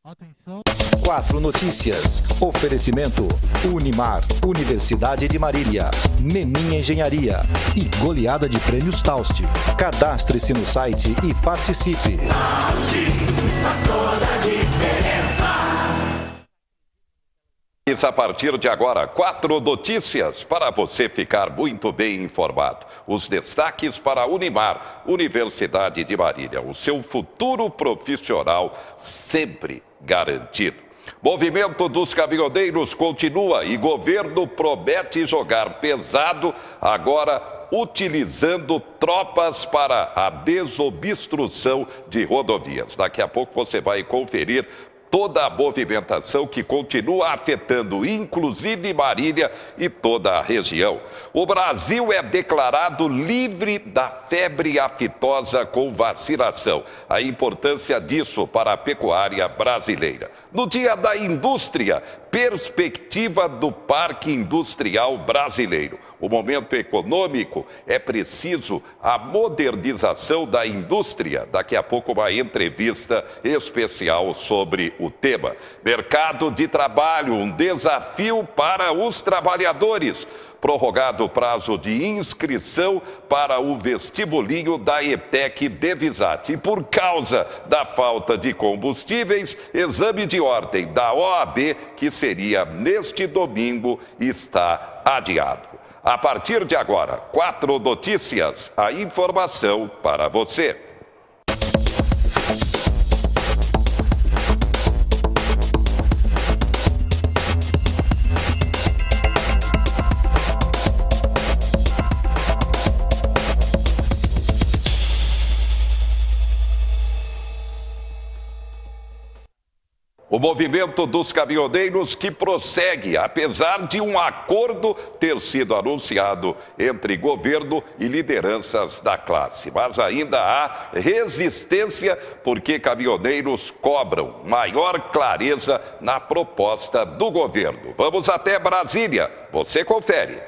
Atenção. 4 Notícias. Oferecimento Unimar, Universidade de Marília, Menin Engenharia e goleada de prêmios Tausti. Cadastre-se no site e participe. Faz toda a diferença. A partir de agora, 4 notícias para você ficar muito bem informado. Os destaques para a Unimar, Universidade de Marília. O seu futuro profissional sempre garantido. Movimento dos caminhoneiros continua e governo promete jogar pesado, agora utilizando tropas para a desobstrução de rodovias. Daqui a pouco você vai conferir toda a movimentação que continua afetando, inclusive Marília e toda a região. O Brasil é declarado livre da febre aftosa com vacinação. A importância disso para a pecuária brasileira. No Dia da Indústria, perspectiva do Parque Industrial Brasileiro. O momento econômico é preciso a modernização da indústria. Daqui a pouco uma entrevista especial sobre o tema. Mercado de trabalho, um desafio para os trabalhadores. Prorrogado o prazo de inscrição para o vestibulinho da ETEC Devisat. E por causa da falta de combustíveis, exame de ordem da OAB, que seria neste domingo, está adiado. A partir de agora, 4 notícias, a informação para você. O movimento dos caminhoneiros que prossegue, apesar de um acordo ter sido anunciado entre governo e lideranças da classe. Mas ainda há resistência porque caminhoneiros cobram maior clareza na proposta do governo. Vamos até Brasília, você confere.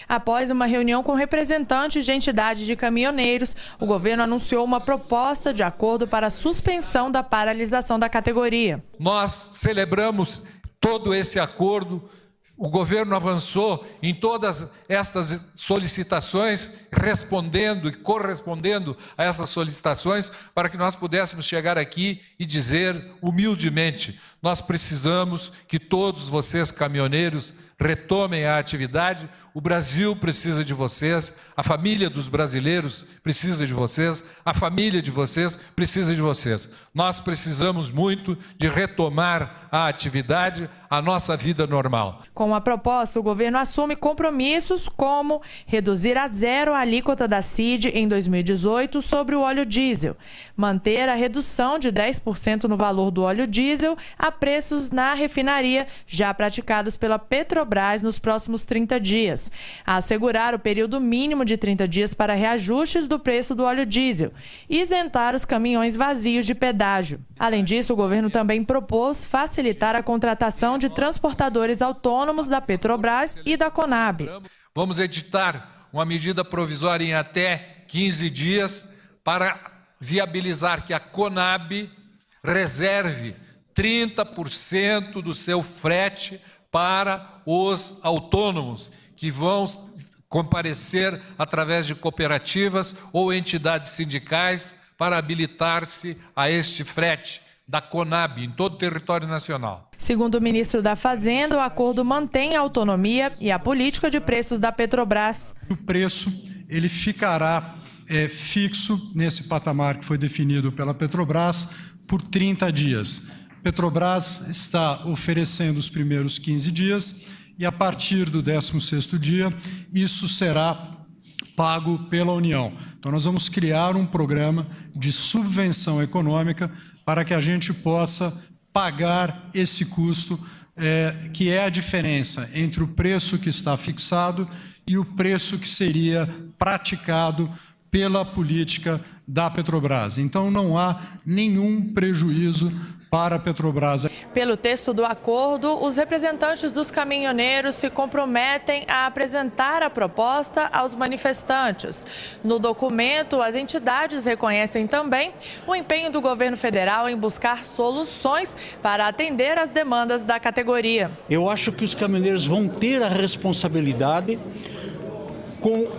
Após uma reunião com representantes de entidades de caminhoneiros, o governo anunciou uma proposta de acordo para a suspensão da paralisação da categoria. Nós celebramos todo esse acordo. O governo avançou em todas estas solicitações, respondendo e correspondendo a essas solicitações, para que nós pudéssemos chegar aqui e dizer humildemente: nós precisamos que todos vocês, caminhoneiros, retomem a atividade. O Brasil precisa de vocês, a família dos brasileiros precisa de vocês, a família de vocês precisa de vocês. Nós precisamos muito de retomar a atividade, a nossa vida normal. Com a proposta, o governo assume compromissos como reduzir a 0 a alíquota da CID em 2018 sobre o óleo diesel, manter a redução de 10% no valor do óleo diesel a preços na refinaria já praticados pela Petrobras nos próximos 30 dias, assegurar o período mínimo de 30 dias para reajustes do preço do óleo diesel e isentar os caminhões vazios de pedágio. Além disso, o governo também propôs facilitar a contratação de transportadores autônomos da Petrobras e da Conab. Vamos editar uma medida provisória em até 15 dias para viabilizar que a Conab reserve 30% do seu frete para os autônomos, que vão comparecer através de cooperativas ou entidades sindicais para habilitar-se a este frete da Conab em todo o território nacional. Segundo o ministro da Fazenda, o acordo mantém a autonomia e a política de preços da Petrobras. O preço ele ficará fixo nesse patamar que foi definido pela Petrobras por 30 dias. Petrobras está oferecendo os primeiros 15 dias e a partir do 16º dia isso será pago pela União. Então nós vamos criar um programa de subvenção econômica para que a gente possa pagar esse custo, que é a diferença entre o preço que está fixado e o preço que seria praticado pela política da Petrobras. Então não há nenhum prejuízo para a Petrobras. Pelo texto do acordo, os representantes dos caminhoneiros se comprometem a apresentar a proposta aos manifestantes. No documento, as entidades reconhecem também o empenho do governo federal em buscar soluções para atender às demandas da categoria. Eu acho que os caminhoneiros vão ter a responsabilidade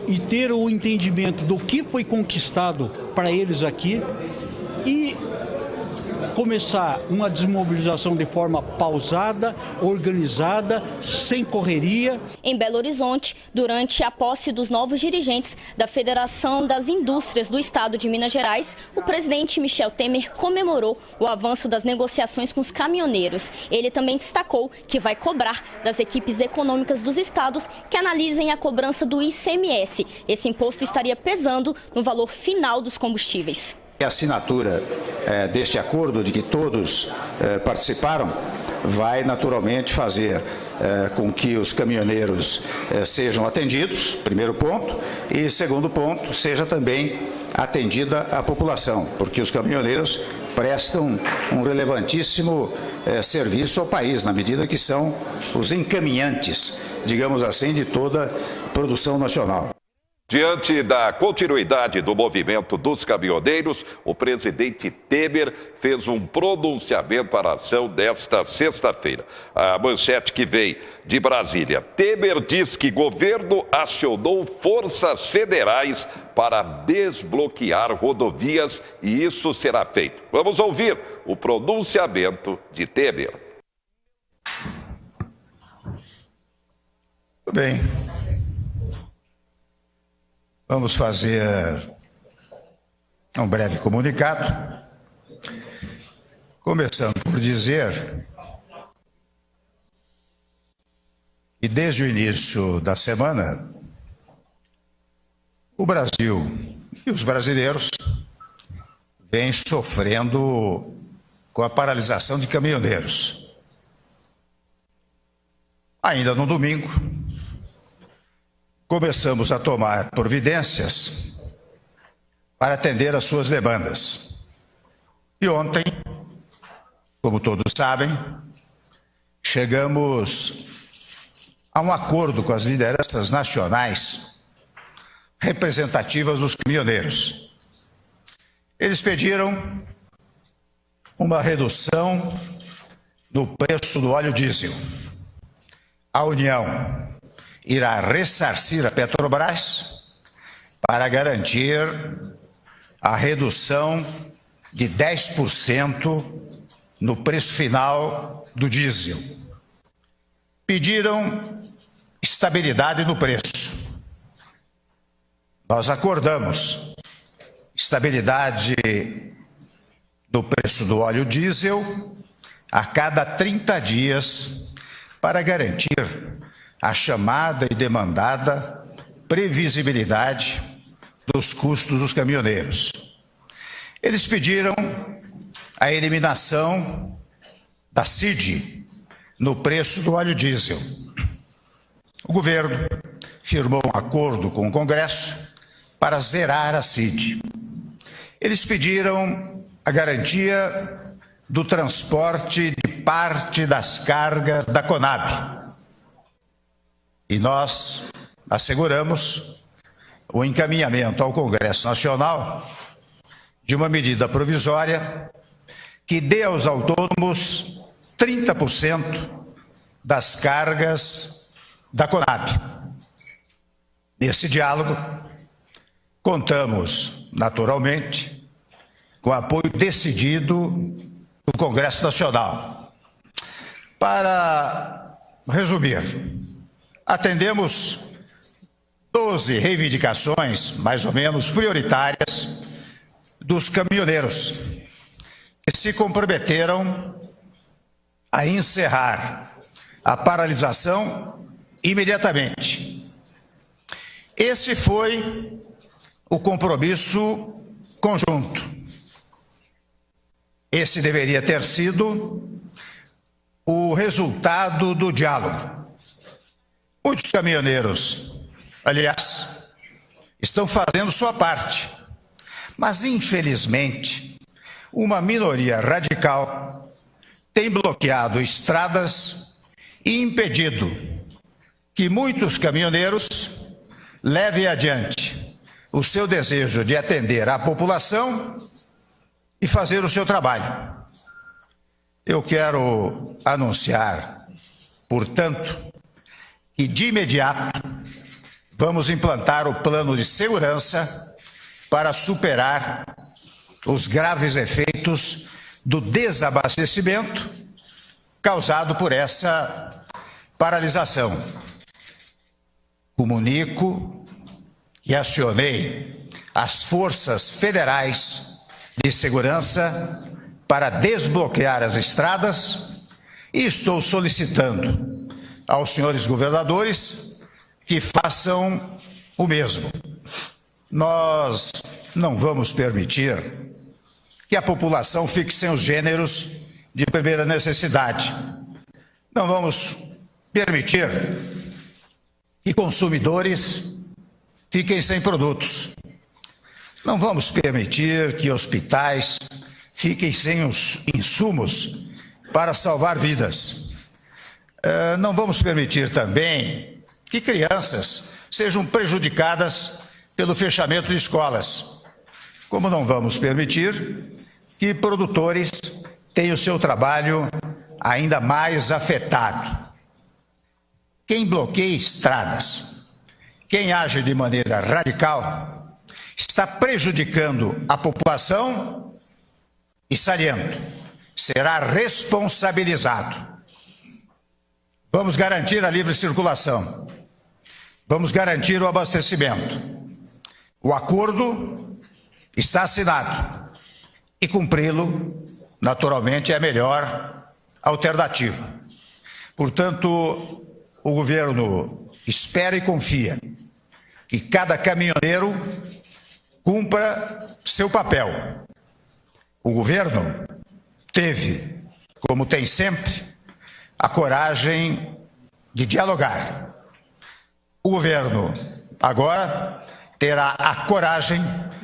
e ter o entendimento do que foi conquistado para eles aqui e começar uma desmobilização de forma pausada, organizada, sem correria. Em Belo Horizonte, durante a posse dos novos dirigentes da Federação das Indústrias do Estado de Minas Gerais, o presidente Michel Temer comemorou o avanço das negociações com os caminhoneiros. Ele também destacou que vai cobrar das equipes econômicas dos estados que analisem a cobrança do ICMS. Esse imposto estaria pesando no valor final dos combustíveis. A assinatura deste acordo, de que todos participaram, vai naturalmente fazer com que os caminhoneiros sejam atendidos, primeiro ponto, e segundo ponto, seja também atendida a população, porque os caminhoneiros prestam um relevantíssimo serviço ao país, na medida que são os encaminhantes, digamos assim, de toda a produção nacional. Diante da continuidade do movimento dos caminhoneiros, o presidente Temer fez um pronunciamento à nação desta sexta-feira. A manchete que vem de Brasília. Temer diz que governo acionou forças federais para desbloquear rodovias e isso será feito. Vamos ouvir o pronunciamento de Temer. Tudo bem. Vamos fazer um breve comunicado, começando por dizer que desde o início da semana, o Brasil e os brasileiros vêm sofrendo com a paralisação de caminhoneiros. Ainda no domingo, começamos a tomar providências para atender às suas demandas. E ontem, como todos sabem, chegamos a um acordo com as lideranças nacionais representativas dos caminhoneiros. Eles pediram uma redução no preço do óleo diesel. A União irá ressarcir a Petrobras para garantir a redução de 10% no preço final do diesel. Pediram estabilidade no preço. Nós acordamos estabilidade do preço do óleo diesel a cada 30 dias para garantir a chamada e demandada previsibilidade dos custos dos caminhoneiros. Eles pediram a eliminação da CID no preço do óleo diesel. O governo firmou um acordo com o Congresso para zerar a CID. Eles pediram a garantia do transporte de parte das cargas da Conab. E nós asseguramos o encaminhamento ao Congresso Nacional de uma medida provisória que dê aos autônomos 30% das cargas da Conab. Nesse diálogo, contamos, naturalmente, com o apoio decidido do Congresso Nacional. Para resumir, atendemos 12 reivindicações, mais ou menos prioritárias, dos caminhoneiros, que se comprometeram a encerrar a paralisação imediatamente. Esse foi o compromisso conjunto. Esse deveria ter sido o resultado do diálogo. Muitos caminhoneiros, aliás, estão fazendo sua parte, mas infelizmente uma minoria radical tem bloqueado estradas e impedido que muitos caminhoneiros levem adiante o seu desejo de atender a população e fazer o seu trabalho. Eu quero anunciar, portanto, que de imediato vamos implantar o plano de segurança para superar os graves efeitos do desabastecimento causado por essa paralisação. Comunico que acionei as forças federais de segurança para desbloquear as estradas e estou solicitando aos senhores governadores que façam o mesmo. Nós não vamos permitir que a população fique sem os gêneros de primeira necessidade. Não vamos permitir que consumidores fiquem sem produtos. Não vamos permitir que hospitais fiquem sem os insumos para salvar vidas. Não vamos permitir também que crianças sejam prejudicadas pelo fechamento de escolas. Como não vamos permitir que produtores tenham o seu trabalho ainda mais afetado. Quem bloqueia estradas, quem age de maneira radical, está prejudicando a população e, saliento, será responsabilizado. Vamos garantir a livre circulação. Vamos garantir o abastecimento. O acordo está assinado e cumpri-lo, naturalmente, é a melhor alternativa. Portanto, o governo espera e confia que cada caminhoneiro cumpra seu papel. O governo teve, como tem sempre, a coragem de dialogar. O governo agora terá a coragem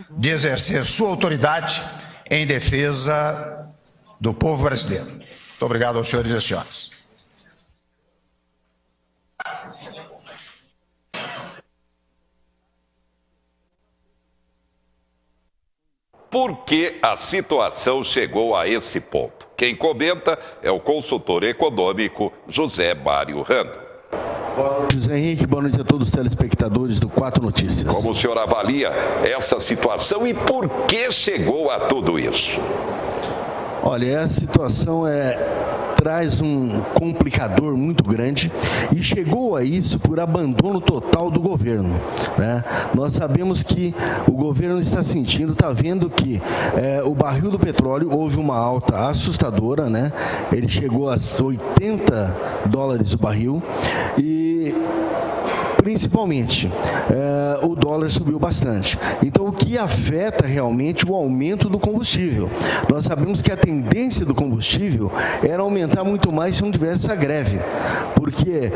de exercer sua autoridade em defesa do povo brasileiro. Muito obrigado aos senhores e às senhoras. Por que a situação chegou a esse ponto? Quem comenta é o consultor econômico José Mário Rando. José Henrique, boa noite a todos os telespectadores do 4 Notícias. Como o senhor avalia essa situação e por que chegou a tudo isso? Olha, essa situação traz um complicador muito grande e chegou a isso por abandono total do governo, né? Nós sabemos que o governo está sentindo, está vendo que o barril do petróleo houve uma alta assustadora, né? Ele chegou a $80 o barril e principalmente o dólar subiu bastante. Então, o que afeta realmente o aumento do combustível? Nós sabemos que a tendência do combustível era aumentar muito mais se não tivesse essa greve, porque,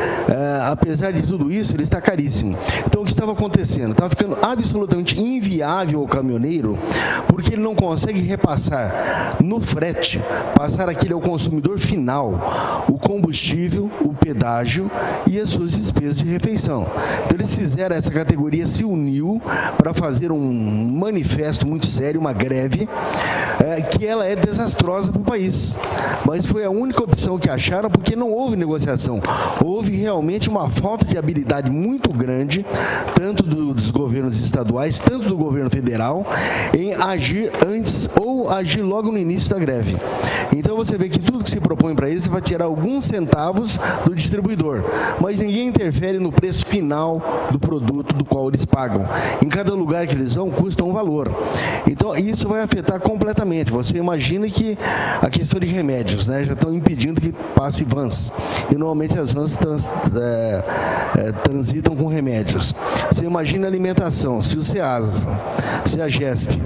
apesar de tudo isso, ele está caríssimo. Então, o que estava acontecendo? Estava ficando absolutamente inviável ao caminhoneiro, porque ele não consegue repassar no frete, passar aquele ao consumidor final, o combustível, o pedágio e as suas despesas de refeição. Então, eles fizeram, essa categoria se uniu para fazer um manifesto muito sério, uma greve, que ela é desastrosa para o país. Mas foi a única opção que acharam, porque não houve negociação. Houve realmente uma falta de habilidade muito grande, tanto dos governos estaduais, tanto do governo federal, em agir antes ou agir logo no início da greve. Então você vê que tudo que se propõe para eles vai tirar alguns centavos do distribuidor, mas ninguém interfere no preço final do produto do qual eles pagam. Em cada lugar que eles vão, custa um valor. Então, isso vai afetar completamente. Você imagina que a questão de remédios, né, já estão impedindo que passe vans. E, normalmente, as vans transitam com remédios. Você imagina a alimentação. Se o SEASA, se a GESP,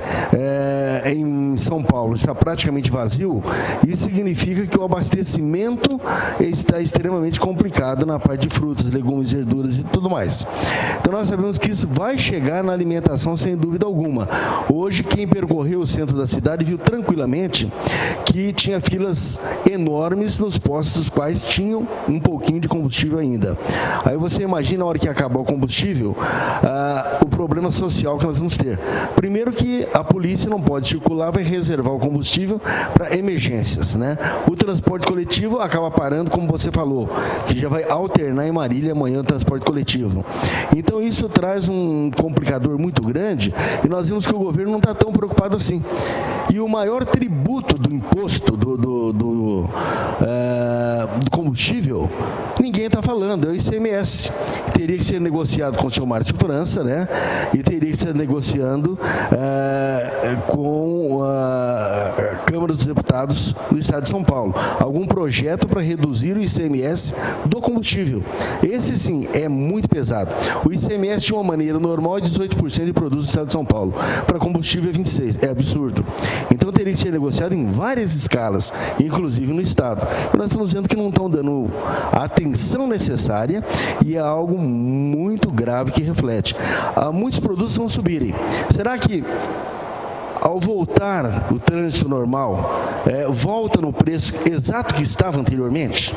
em São Paulo, está praticamente vazio, isso significa que o abastecimento está extremamente complicado na parte de frutas, legumes, verduras e tudo mais. Então nós sabemos que isso vai chegar na alimentação sem dúvida alguma. Hoje, quem percorreu o centro da cidade viu tranquilamente que tinha filas enormes nos postos dos quais tinham um pouquinho de combustível ainda. Aí você imagina a hora que acabar o combustível, o problema social que nós vamos ter. Primeiro que a polícia não pode circular, vai reservar o combustível para emergências, né? O transporte coletivo acaba parando, como você falou, que já vai alternar em Marília amanhã o transporte coletivo. Então isso traz um complicador muito grande e nós vimos que o governo não está tão preocupado assim. E o maior tributo do imposto do combustível, ninguém está falando, é o ICMS. Teria que ser negociado com o seu Márcio França, né? E teria que ser negociando com a Câmara dos Deputados do Estado de São Paulo. Algum projeto para reduzir o ICMS do combustível. Esse sim é muito pesado. O ICMS de uma maneira normal é 18% de produtos do Estado de São Paulo. Para combustível é 26%. É absurdo. Então teria que ser negociado em várias escalas, inclusive no Estado. E nós estamos vendo que não estão dando a atenção necessária e é algo muito grave que reflete. Muitos produtos vão subirem. Será que ao voltar o trânsito normal, volta no preço exato que estava anteriormente?